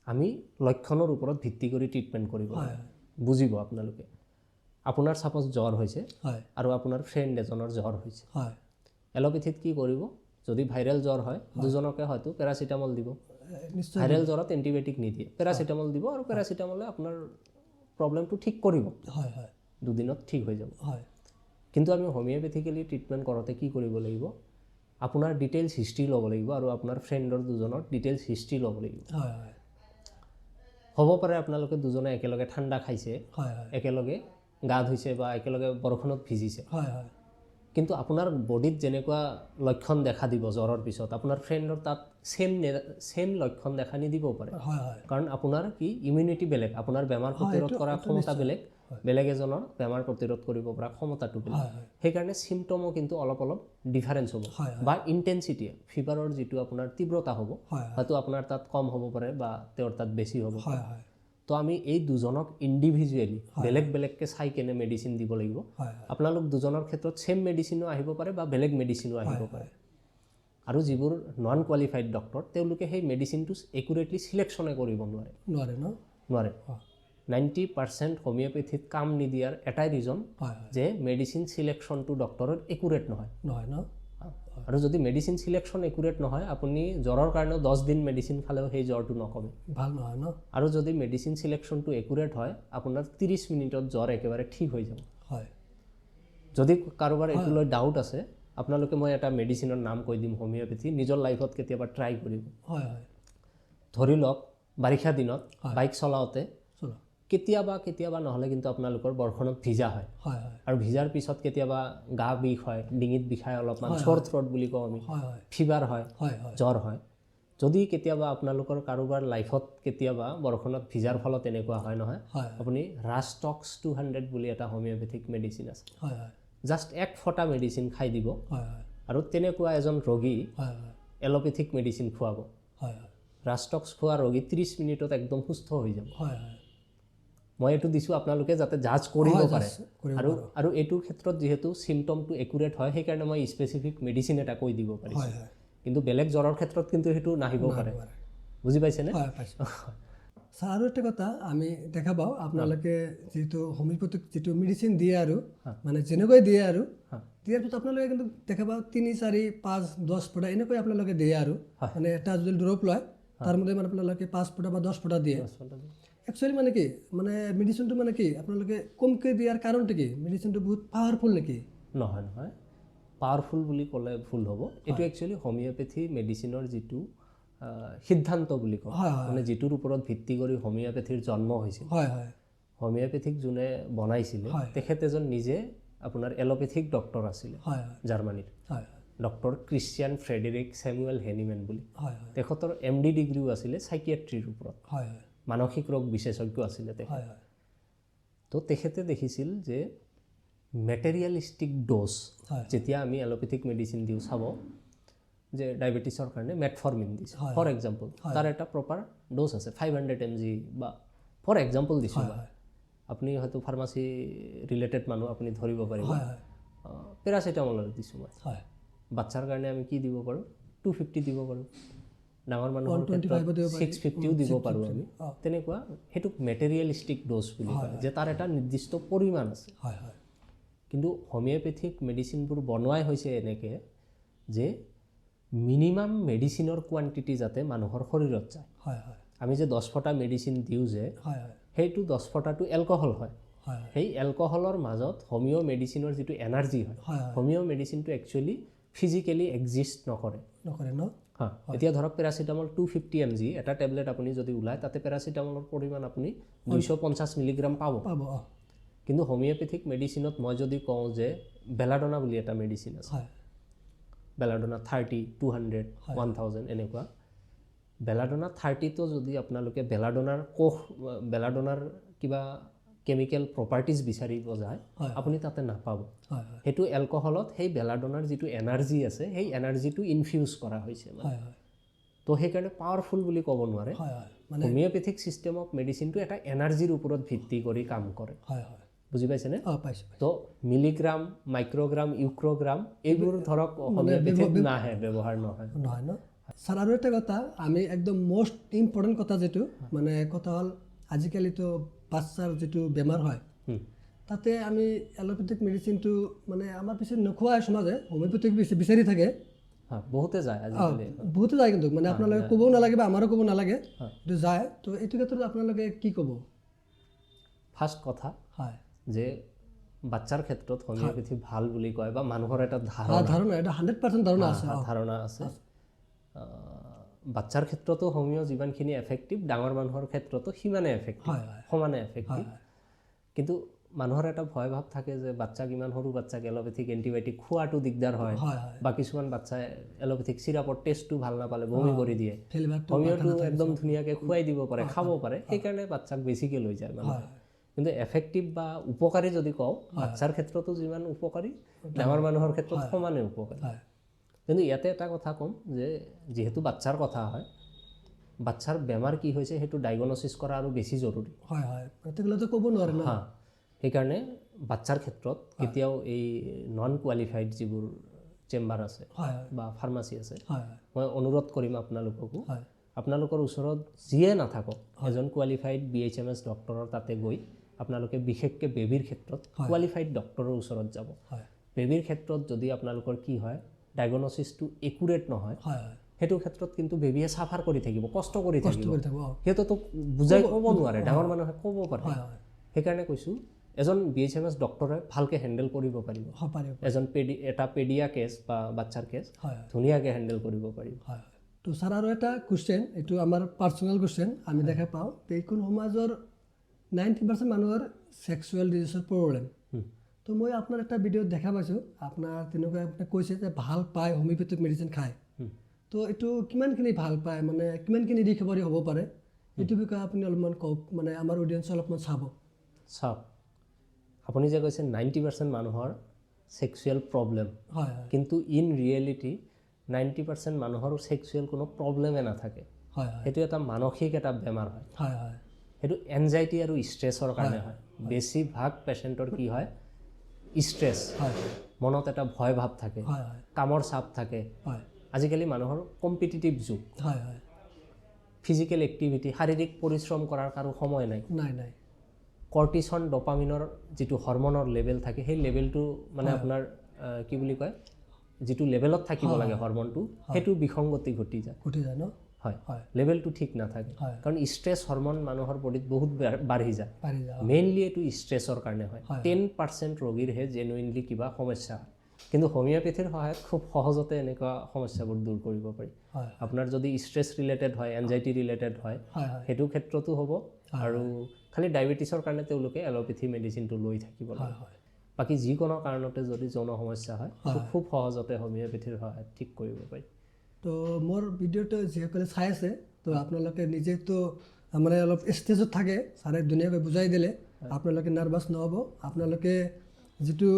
আমি লক্ষণৰ ওপৰত ভিত্তি কৰি ট্ৰিটমেণ্ট কৰিব হয় লাগে। বুজিব আপোনালোকে, আপোনাৰ ছাপ'জ জ্বৰ হৈছে হয় আৰু আপোনাৰ ফ্ৰেণ্ড এজনৰ জ্বৰ হৈছে, হয় এলোপেথিত কি কৰিব, যদি ভাইৰেল জ্বৰ হয় দুজনকে হয়তো পেৰাচিটামল দিব। নিশ্চয় ভাইৰেল জ্বৰত এণ্টিবায়'টিক নিদিয়ে, পেৰাচিটামলে দিব, আৰু পেৰাচিটামলে আপোনাৰ প্ৰব্লেমটো ঠিক কৰিব, হয় হয় দুদিনত ঠিক হৈ যাব। হয় কিন্তু আমি হোমিঅ'পেথিকেলি ট্ৰিটমেণ্ট কৰোঁতে কি কৰিব লাগিব, আপোনাৰ ডিটেইলছ হিষ্ট্ৰী ল'ব লাগিব, আৰু আপোনাৰ ফ্ৰেণ্ডৰ দুজনৰ ডিটেইলছ হিষ্ট্ৰী ল'ব লাগিব। হয় হয় হ'ব পাৰে আপোনালোকে দুজনে একেলগে ঠাণ্ডা খাইছে, হয় হয় একেলগে গা ধুইছে বা একেলগে বৰষুণত ভিজিছে, হয় হয় কিন্তু আপোনাৰ বডিত যেনেকুৱা লক্ষণ দেখা দিব জ্বৰৰ পিছত, আপোনাৰ ফ্ৰেণ্ডৰ তাত ছেম লক্ষণ দেখা নিদিব পাৰে। হয় হয় কাৰণ আপোনাৰ কি ইমিউনিটি বেলেগ, আপোনাৰ বেমাৰ প্ৰতিৰোধ কৰা ক্ষমতা বেলেগ, বেলেগ এজনৰ বেমাৰ প্ৰতিৰোধ কৰিব পৰা ক্ষমতাটো বেলেগ। হয় হয় সেইকাৰণে চিমটমো কিন্তু অলপ অলপ ডিফাৰেঞ্চ হ'ব, হয় বা ইণ্টেনচিটি, ফিভাৰৰ যিটো আপোনাৰ তীব্ৰতা হ'ব, হয় হয়তো আপোনাৰ তাত কম হ'ব পাৰে বা তেওঁৰ তাত বেছি হ'ব পাৰে। হয় হয় তো আমি এই দুজনক ইণ্ডিভিজুৱেলি বেলেগ বেলেগকৈ চাই কেনে মেডিচিন দিব লাগিব। হয় আপোনালোক দুজনৰ ক্ষেত্ৰত ছেম মেডিচিনো আহিব পাৰে বা বেলেগ মেডিচিনো আহিব পাৰে। আৰু যিবোৰ নন কোৱালিফাইড ডক্টৰ, তেওঁলোকে সেই মেডিচিনটো একুৰেটলি চিলেকশ্যনে কৰিব নোৱাৰে। নোৱাৰে ন? নোৱাৰে। 90% হোমিঅ'পেথিত কাম নিদিয়াৰ এটাই ৰিজন, হয় যে মেডিচিন চিলেকশ্যনটো ডক্টৰৰ একুৰেট নহয়। নহয় ন? আৰু যদি মেডিচিন চিলেকশ্যন একুৰেট নহয়, আপুনি জ্বৰৰ কাৰণেও 10 দিন মেডিচিন খালেও সেই জ্বৰটো নকমে। ভাল নহয় ন? আৰু যদি মেডিচিন চিলেকশ্যনটো একুৰেট হয়, আপোনাৰ 30 মিনিটত জ্বৰ একেবাৰে ঠিক হৈ যাব। হয় যদি কাৰোবাৰ এইটো লৈ ডাউট আছে, আপোনালোকে মই এটা মেডিচিনৰ নাম কৈ দিম হোমিঅ'পেথি, নিজৰ লাইফত কেতিয়াবা ট্ৰাই কৰিব। হয় হয় ধৰি লওক বাৰিষা দিনত বাইক চলাওঁতে চলো কেতিয়াবা কেতিয়াবা নহ'লে কিন্তু আপোনালোকৰ বৰষুণত ভিজা হয়, হয় হয় আৰু ভিজাৰ পিছত কেতিয়াবা গা বিষ হয়, ডিঙিত বিষায় অলপমান, চ'ৰ থ্ৰট বুলি কওঁ আমি, হয় হয় ফিভাৰ হয়, হয় হয় জ্বৰ হয়। যদি কেতিয়াবা আপোনালোকৰ কাৰোবাৰ লাইফত কেতিয়াবা বৰষুণত ভিজাৰ ফলত এনেকুৱা হয় নহয়, হয় আপুনি ৰাষ্টক্স 200 বুলি এটা হোমিঅ'পেথিক মেডিচিন আছে, হয় হয় জাষ্ট 1 ফটা মেডিচিন খাই দিব, হয় হয় আৰু তেনেকুৱা এজন ৰোগী হয় হয় এলোপেথিক মেডিচিন খুৱাব। হয় হয় ৰাষ্টক্স খোৱা ৰোগী 30 মিনিটত একদম সুস্থ হৈ যাব। হয় হয় মই এইটো দিছোঁ আপোনালোকে যাতে জাজ কৰিব হয়, পাৰে। জাজ কৰিব আৰু এইটোৰ ক্ষেত্ৰত যিহেতু চিমটমটো একুৰেট হয়, সেইকাৰণে মই স্পেচিফিক মেডিচিন এটা কৈ দিব পাৰিছোঁ। হয় হয় কিন্তু বেলেগ জ্বৰৰ ক্ষেত্ৰত কিন্তু সেইটো নাহিব পাৰে। বুজি পাইছেনে? হয় পাইছোঁ। ছাৰ আৰু একটা কথা আমি দেখা পাওঁ, আপোনালোকে যিটো হোমিওপেথিক যিটো মেডিচিন দিয়ে আৰু মানে যেনেকৈ দিয়ে আৰু দিয়াৰ পিছত আপোনালোকে কিন্তু দেখা পাওঁ 3, 4, 5, 10 ফুটা এনেকৈ আপোনালোকে দিয়ে আৰু মানে এটা যদি ড্ৰপ লয় তাৰ মধ্যে মানে আপোনালোকে 5 ফুটা বা 10 ফুটা দিয়ে। একচুৱেলি মানে কি, মানে মেডিচিনটো মানে কি আপোনালোকে কমকৈ দিয়াৰ কাৰণটো কি? মেডিচিনটো বহুত পাৱাৰফুল নেকি? নহয় নহয়, পাৱাৰফুল বুলি ক'লে ভুল হ'ব। এইটো একচুৱেলি হোমিঅ'পেথি মেডিচিনৰ যিটো সিদ্ধান্ত বুলি কওঁ, মানে যিটোৰ ওপৰত ভিত্তি কৰি হোমিঅ'পেথিৰ জন্ম হৈছিল। হয় হয় হোমিঅ'পেথিক যোনে বনাইছিলে তেখেত এজন নিজে আপোনাৰ এলোপেথিক ডক্টৰ আছিলে হয় জাৰ্মানীৰ, হয় doctor Christian Frederick Samuel Hahnemann বুলি। হয় হয় তেখেতৰ MD ডিগ্ৰীও আছিলে চাইকিয়াট্ৰিৰ ওপৰত, হয় হয় মানসিক ৰোগ বিশেষজ্ঞ আছিলে তেখেত। হয় হয় তো তেখেতে দেখিছিল যে মেটেৰিয়েলিষ্টিক ড'জ, যেতিয়া আমি এলোপেথিক মেডিচিন দিওঁ, চাব যে ডায়েবেটিছৰ কাৰণে মেটফৰ্মিন দিছে ফৰ এক্সাম্পল, তাৰ এটা প্ৰপাৰ ড'জ আছে, 500 mg বা ফৰ এক্সাম্পল দিছোঁ মই। আপুনি হয়তো ফাৰ্মাচী ৰিলেটেড মানুহ, আপুনি ধৰিব পাৰিব। পেৰাচিটামলৰ দিছোঁ মই। বাচ্চাৰ কাৰণে আমি কি দিব পাৰোঁ? 250 দিব পাৰোঁ। ডাঙৰ মানুহৰ ক্ষেত্ৰত 650ও দিব পাৰোঁ আমি। তেনেকুৱা সেইটোক মেটেৰিয়েলিষ্টিক ড'জ বুলি কয়, যে তাৰ এটা নিৰ্দিষ্ট পৰিমাণ আছে। কিন্তু হোমিঅ'পেথিক মেডিচিনবোৰ বনোৱাই হৈছে এনেকৈ যে মিনিমাম মেডিচিনৰ কোৱান্টিটি যাতে মানুহৰ শৰীৰত যায়। আমি যে 10 ফটা মেডিচিন দিওঁ যে, সেইটো 10 ফটাটো এলকহল হয়, হয় সেই এলকহলৰ মাজত হোমিও মেডিচিনৰ যিটো এনাৰ্জি হয় হয় হোমিও মেডিচিনটো একচুৱেলি ফিজিকেলি এক্সিষ্ট নকৰে নকৰে ন হা এতিয়া ধৰক পেৰাচিটামল 250 mg এটা টেবলেট আপুনি যদি ওলায় তাতে পেৰাচিটামলৰ পৰিমাণ আপুনি 250 মিলিগ্ৰাম পাব পাব কিন্তু হোমিওপেথিক মেডিচিনত মই যদি কওঁ যে বেলাডোনা বুলি এটা মেডিচিন আছে হয় বেলাডোনা 30 200 1000 এনেকুৱা বেলাডোনা 30টো যদি আপোনালোকে বেলাডোনাৰ কিবা কেমিকেল প্ৰপাৰ্টিজ বিচাৰিব যায় আপুনি তাতে নাপাব হয় সেইটো এলকহলত সেই বেলাডোনাৰ যিটো এনাৰ্জি আছে সেই এনাৰ্জিটো ইনফিউজ কৰা হৈছে মানে হয় তো সেইকাৰণে পাৱাৰফুল বুলি ক'ব নোৱাৰে হয় হয় মানে হোমিওপেথিক চিষ্টেম অফ মেডিচিনটো এটা এনাৰ্জিৰ ওপৰত ভিত্তি কৰি কাম কৰে হয় হয় বুজি পাইছেনে পাইছোঁ তো মিলিগ্ৰাম মাইক্ৰগ্ৰাম ইউক্ৰগ্ৰাম এইবোৰ ধৰক হোমিওপেথিত নাহে ব্যৱহাৰ নহয় নহয় ন ছাৰ আৰু এটা কথা আমি একদম মোষ্ট ইম্পৰ্টেণ্ট কথা যিটো মানে কথা হ'ল আজিকালিতো বাচ্চাৰ যিটো বেমাৰ হয় তাতে আমি এলোপেথিক মেডিচিনটো মানে আমাৰ পিছত নোখোৱা সমাজে হোমিওপেথিক বিচাৰি থাকে বহুতে যায় আজিকালি বহুতে যায় কিন্তু মানে আপোনালোকে ক'বও নালাগে বা আমাৰো ক'ব নালাগে এইটো যায় তো এইটো ক্ষেত্ৰত আপোনালোকে কি ক'ব ফাৰ্ষ্ট কথা হয় যে বাচ্চাৰ ক্ষেত্ৰত হোমিওপেথি ভাল বুলি কয় বা মানুহৰ এটা ধাৰণা এটা 100% ধাৰণা আছে বাচ্চাৰ ক্ষেত্ৰতো হোমিও যিমানখিনি এফেক্টিভ ডাঙৰ মানুহৰ ক্ষেত্ৰতো সিমানে এফেক্টিভ সমানে এফেক্টিভ কিন্তু মানুহৰ এটা ভয় ভাৱ থাকে যে বাচ্চাক ইমান সৰু বাচ্চাক এলোপেথিক এণ্টিবায়'টিক খোৱাটো দিগদাৰ হয় বা কিছুমান বাচ্চাই এলোপেথিক চিৰাপৰ টেষ্টটো ভাল নাপালে বমি কৰি দিয়ে হোমিওটো একদম ধুনীয়াকৈ খুৱাই দিব পাৰে খাব পাৰে সেইকাৰণে বাচ্চাক বেছিকৈ লৈ যায় মানুহে কিন্তু এফেক্টিভ বা উপকাৰী যদি কওঁ বাচ্চাৰ ক্ষেত্ৰতো যিমান উপকাৰী ডাঙৰ মানুহৰ ক্ষেত্ৰত সমানে উপকাৰী কিন্তু ইয়াতে এটা কথা ক'ম যে যিহেতু বাচ্চাৰ কথা হয় বাচ্চাৰ বেমাৰ কি হৈছে সেইটো ডায়গনচিছ কৰা আৰু বেছি জৰুৰী হয় হয় তেতিয়াহ'লেতো ক'ব নোৱাৰে ন সেইকাৰণে বাচ্চাৰ ক্ষেত্ৰত কেতিয়াও এই নন কোৱালিফাইড যিবোৰ চেম্বাৰ আছে বা ফাৰ্মাচী আছে মই অনুৰোধ কৰিম আপোনালোকৰ ওচৰত যিয়ে নাথাকক এজন কোৱালিফাইড BHMS ডক্টৰৰ তাতে গৈ আপোনালোকে বিশেষকৈ বেবীৰ ক্ষেত্ৰত কোৱালিফাইড ডক্টৰৰ ওচৰত যাব বেবীৰ ক্ষেত্ৰত যদি আপোনালোকৰ কি হয় ডায়গনচিছটো একুৰেট নহয় সেইটো ক্ষেত্ৰত কিন্তু বেবীয়ে চাফাৰ কৰি থাকিব কষ্ট কৰি থাকিব সিহঁতেতো বুজাই ক'ব নোৱাৰে ডাঙৰ মানুহে ক'ব পাৰে সেইকাৰণে কৈছোঁ এজন BHMS ডক্টৰে ভালকৈ হেণ্ডেল কৰিব পাৰিব এজন এটা পেডিয়া কেছ বা বাচ্চাৰ কেছ ধুনীয়াকৈ হেণ্ডেল কৰিব পাৰিব তো ছাৰ আৰু এটা কুৱেশ্যন এইটো আমাৰ পাৰ্চনেল কুৱেশ্যন আমি দেখা পাওঁ এইখন সমাজৰ 90% মানুহৰ ছেক্সুৱেল ডিজিজৰ প্ৰব্লেম তো মই আপোনাৰ এটা ভিডিঅ'ত দেখা পাইছোঁ আপোনাৰ তেনেকুৱা আপুনি কৈছে যে ভাল পায় হোমিওপেথিক মেডিচিন খায় তো এইটো কিমানখিনি ভাল পায় মানে কিমানখিনি ৰিকভাৰী হ'ব পাৰে এইটো বিষয়ে আপুনি অলপমান কওক মানে আমাৰ অডিয়েঞ্চে অলপমান চাওক আপুনি যে কৈছে 90% মানুহৰ ছেক্সুৱেল প্ৰব্লেম কিন্তু ইন ৰিয়েলিটি 90% মানুহৰ ছেক্সুৱেল কোনো প্ৰব্লেমে নাথাকে সেইটো এটা মানসিক এটা বেমাৰ হয় সেইটো এনজাইটি আৰু ষ্ট্ৰেছৰ কাৰণে হয় বেছিভাগ পেচেণ্টৰ কি হয় ষ্ট্ৰেছ মনত এটা ভয় ভাৱ থাকে কামৰ চাপ থাকে আজিকালি মানুহৰ কম্পিটিটিভ যুগ ফিজিকেল এক্টিভিটি শাৰীৰিক পৰিশ্ৰম কৰাৰ কাৰো সময় নাই কৰ্টিছন ডপামিনৰ যিটো হৰমনৰ লেভেল থাকে সেই লেভেলটো মানে আপোনাৰ কি বুলি কয় যিটো লেভেলত থাকিব লাগে হৰমনটো সেইটো বিসংগতি ঘটি যায় ন হয় লেভেলটো ঠিক নাথাকে কাৰণ ষ্ট্ৰেছ হৰমন মানুহৰ বডিত বহুত বাঢ়ি যায় মেইনলি এইটো ষ্ট্ৰেছৰ কাৰণে হয় 10% ৰোগীৰহে জেনুইনলি কিবা সমস্যা হয় কিন্তু হোমিওপেথিৰ সহায়ত খুব সহজতে এনেকুৱা সমস্যাবোৰ দূৰ কৰিব পাৰি আপোনাৰ যদি ষ্ট্ৰেছ ৰিলেটেড হয় এনজাইটি ৰিলেটেড হয় সেইটো ক্ষেত্ৰতো হ'ব আৰু খালি ডায়েবেটিছৰ কাৰণে তেওঁলোকে এলোপেথি মেডিচিনটো লৈ থাকিব লাগে বাকী যিকোনো কাৰণতে যদি যৌন সমস্যা হয় খুব সহজতে হোমিওপেথিৰ সহায়ত ঠিক কৰিব পাৰি তো মোৰ ভিডিঅ'টো যিসকলে চাই আছে তো আপোনালোকে নিজেতো মানে অলপ ষ্টেজত থাকে ছাৰে ধুনীয়াকৈ বুজাই দিলে আপোনালোকে নাৰ্ভাছ নহ'ব আপোনালোকে যিটো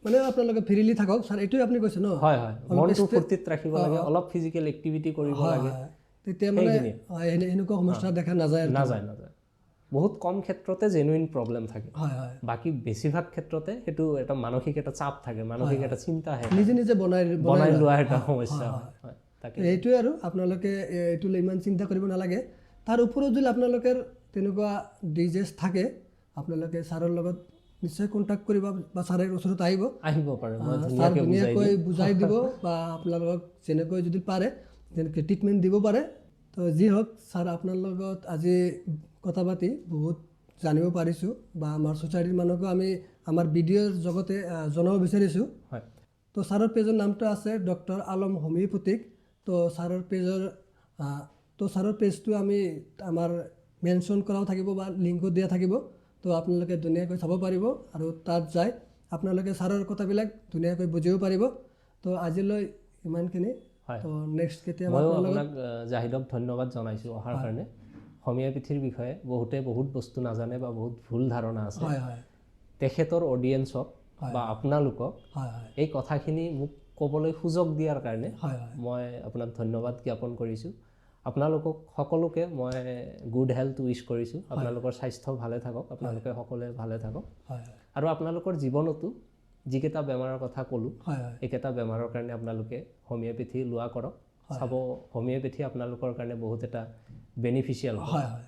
মানে আপোনালোকে ফ্ৰীলি থাকক ছাৰ এইটোৱে আপুনি কৈছে ন মনটো ফূৰ্তিত ৰাখিব লাগে অলপ ফিজিকেল এক্টিভিটি কৰিব লাগে তেতিয়া মানে এনেকুৱা সমস্যা দেখা নাযায় বহুত কম ক্ষেত্ৰতে জেনুইন প্ৰব্লেম থাকে বাকী বেছিভাগ ক্ষেত্ৰতে সেইটো এটা মানসিক এটা চাপ থাকে মানসিক এটা চিন্তা আহে নিজে বনাই লোৱা এটা সমস্যা হয় এইটোৱে আৰু আপোনালোকে এইটো ইমান চিন্তা কৰিব নালাগে তাৰ ওপৰত যদি আপোনালোকৰ তেনেকুৱা ডিজিজ থাকে আপোনালোকে ছাৰৰ লগত নিশ্চয় কণ্টেক্ট কৰিব বা ছাৰৰ ওচৰত আহিব পাৰে ছাৰ ধুনীয়াকৈ বুজাই দিব বা আপোনালোকক যেনেকৈ যদি পাৰে তেনেকৈ ট্ৰিটমেণ্ট দিব পাৰে তো যি হওক ছাৰ আপোনাৰ লগত আজি কথা পাতি বহুত জানিব পাৰিছোঁ বা আমাৰ ছ'চাইটিৰ মানুহকো আমি আমাৰ ভিডিঅ'ৰ জগতে জনাব বিচাৰিছোঁ। হয় তো ছাৰৰ পেজৰ নামটো আছে ডক্টৰ আলম হোমিওপেথিক। তো ছাৰৰ পেজটো আমি আমাৰ মেনশ্যন কৰাও থাকিব বা লিংকো দিয়া থাকিব। তো আপোনালোকে ধুনীয়াকৈ চাব পাৰিব আৰু তাত যাই আপোনালোকে ছাৰৰ কথাবিলাক ধুনীয়াকৈ বুজিব পাৰিব। তো আজিলৈ ইমানখিনি। হয় তো নেক্সট কেতিয়াবা ময়ো আপোনালোকক আপোনাক জাহিদক ধন্যবাদ জনাইছোঁ অহাৰ কাৰণে। হোমিওপেথিৰ বিষয়ে বহুতে বহুত বস্তু নাজানে বা বহুত ভুল ধাৰণা আছে। হয় হয় তেখেতৰ অডিয়েঞ্চক বা আপোনালোকক হয় হয় এই কথাখিনি মোক ক'বলৈ সুযোগ দিয়াৰ কাৰণে হয় হয় মই আপোনাক ধন্যবাদ জ্ঞাপন কৰিছোঁ। আপোনালোকক সকলোকে মই গুড হেল্থ উইচ কৰিছোঁ। আপোনালোকৰ স্বাস্থ্য ভালে থাকক, আপোনালোকে সকলোৱে ভালে থাকক। হয় আৰু আপোনালোকৰ জীৱনতো যিকেইটা বেমাৰৰ কথা ক'লোঁ হয় হয় এইকেইটা বেমাৰৰ কাৰণে আপোনালোকে হোমিওপেথি লোৱা কৰক। চাব হোমিওপেথি আপোনালোকৰ কাৰণে বহুত এটা বেনিফিচিয়েল হয়। হয় হয়